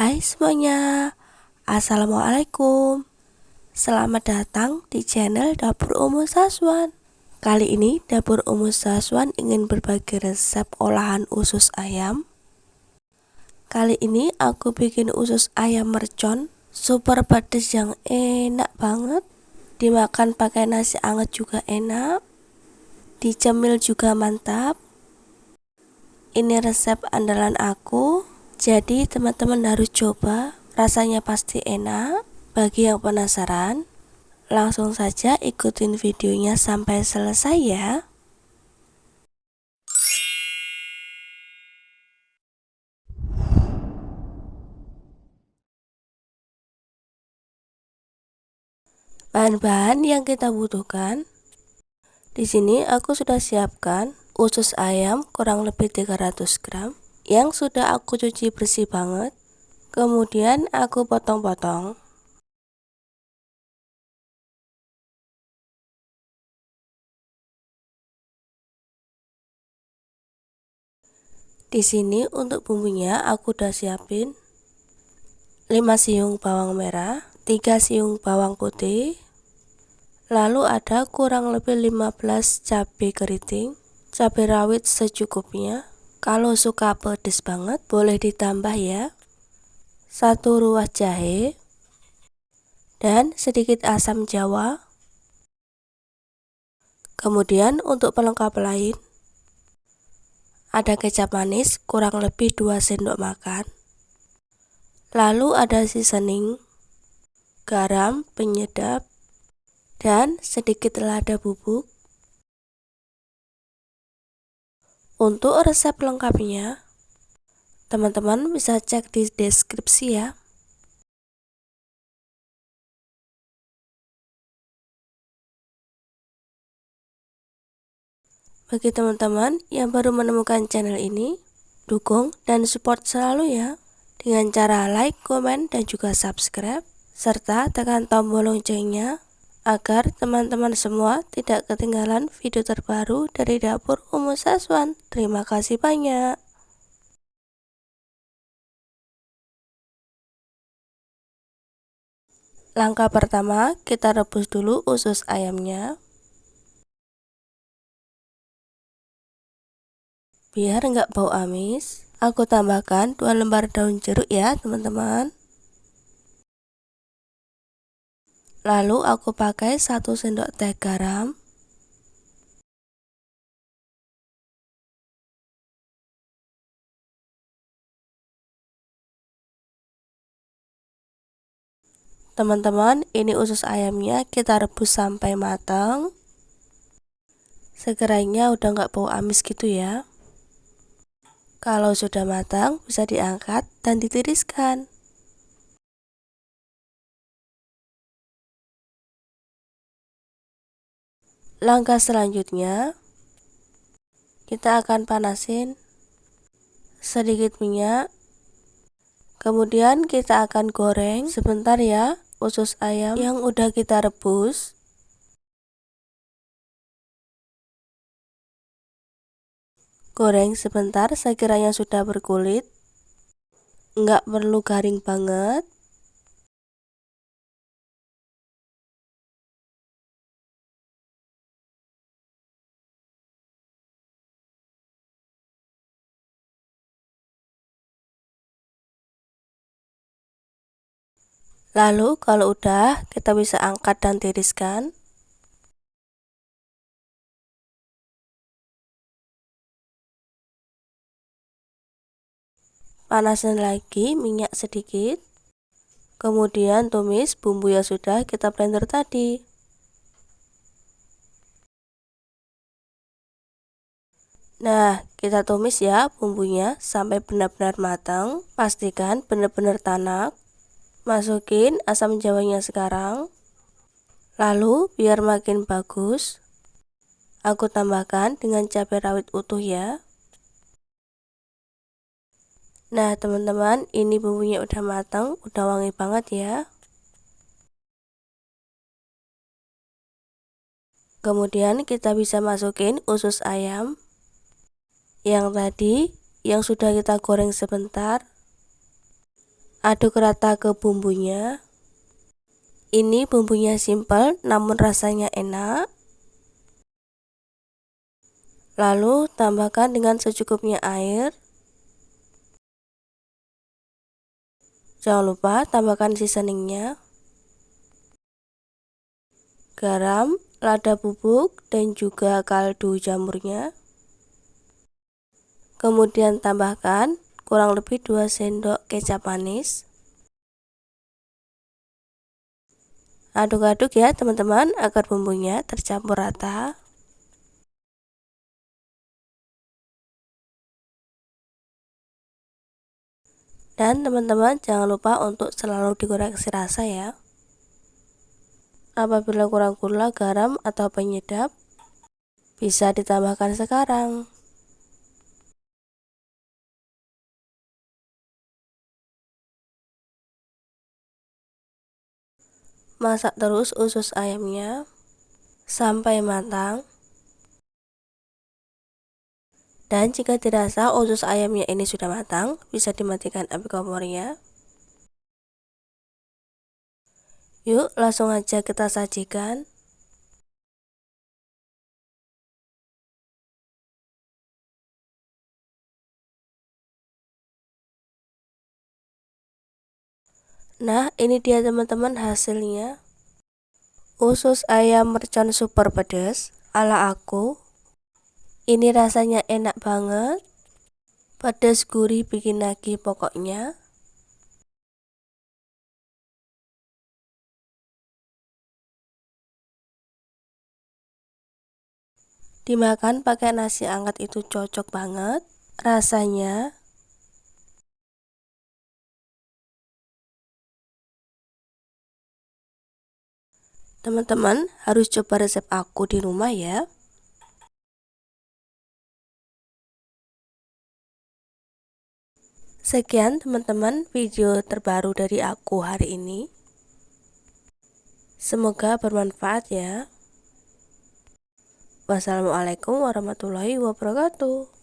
Hai semuanya, Assalamualaikum. Selamat datang di channel Dapur Umu Saswan. Kali ini Dapur Umu Saswan ingin berbagi resep olahan usus ayam. Kali ini aku bikin usus ayam mercon, super pedas yang enak banget. Dimakan pakai nasi anget juga enak, dicemil juga mantap. Ini resep andalan aku, jadi teman-teman harus coba, rasanya pasti enak. Bagi yang penasaran, langsung saja ikutin videonya sampai selesai ya. Bahan-bahan yang kita butuhkan. Di sini aku sudah siapkan usus ayam kurang lebih 300 gram yang sudah aku cuci bersih banget. Kemudian aku potong-potong. Di sini untuk bumbunya aku udah siapin 5 siung bawang merah, 3 siung bawang putih. Lalu ada kurang lebih 15 cabai keriting, cabai rawit secukupnya. Kalau suka pedes banget boleh ditambah ya. 1 ruas jahe dan sedikit asam jawa. Kemudian untuk pelengkap lain ada kecap manis kurang lebih 2 sendok makan. Lalu ada seasoning, garam, penyedap, dan sedikit lada bubuk. Untuk resep lengkapnya, teman-teman bisa cek di deskripsi ya. Bagi teman-teman yang baru menemukan channel ini, dukung dan support selalu ya, dengan cara like, komen, dan juga subscribe, serta tekan tombol loncengnya, agar teman-teman semua tidak ketinggalan video terbaru dari Dapur Umu Saswan. Terima kasih banyak. Langkah pertama, kita rebus dulu usus ayamnya. Biar nggak bau amis, aku tambahkan 2 lembar daun jeruk ya teman-teman. Lalu aku pakai 1 sendok teh garam. Teman-teman, ini usus ayamnya kita rebus sampai matang. Sekiranya udah nggak bau amis gitu ya. Kalau sudah matang, bisa diangkat dan ditiriskan. Langkah selanjutnya, kita akan panasin sedikit minyak. Kemudian kita akan goreng sebentar ya usus ayam yang udah kita rebus. Goreng sebentar sekiranya sudah berkulit. Nggak perlu garing banget. Lalu kalau udah, kita bisa angkat dan tiriskan. Panasin lagi minyak sedikit. Kemudian tumis bumbu yang sudah kita blender tadi. Nah, kita tumis ya bumbunya sampai benar-benar matang. Pastikan benar-benar tanak. Masukin asam jawanya sekarang. Lalu biar makin bagus, aku tambahkan dengan cabai rawit utuh ya. Nah teman-teman, ini bumbunya udah matang, udah wangi banget ya. Kemudian kita bisa masukin usus ayam yang tadi yang sudah kita goreng sebentar. Aduk rata ke bumbunya. Ini bumbunya simpel namun rasanya enak. Lalu tambahkan dengan secukupnya air. Jangan lupa tambahkan seasoningnya, garam, lada bubuk, dan juga kaldu jamurnya. Kemudian tambahkan kurang lebih 2 sendok kecap manis. Aduk-aduk ya teman-teman agar bumbunya tercampur rata. Dan teman-teman jangan lupa untuk selalu dikoreksi rasa ya. Apabila kurang gula, garam, atau penyedap, bisa ditambahkan sekarang. Masak terus usus ayamnya sampai matang. Dan jika dirasa usus ayamnya ini sudah matang, bisa dimatikan api kompornya. Yuk langsung aja kita sajikan. Nah, ini dia teman-teman hasilnya. Usus ayam mercon super pedas ala aku. Ini rasanya enak banget. Pedas gurih bikin nagih pokoknya. Dimakan pakai nasi hangat itu cocok banget rasanya. Teman-teman harus coba resep aku di rumah ya. Sekian teman-teman video terbaru dari aku hari ini. Semoga bermanfaat ya. Wassalamualaikum warahmatullahi wabarakatuh.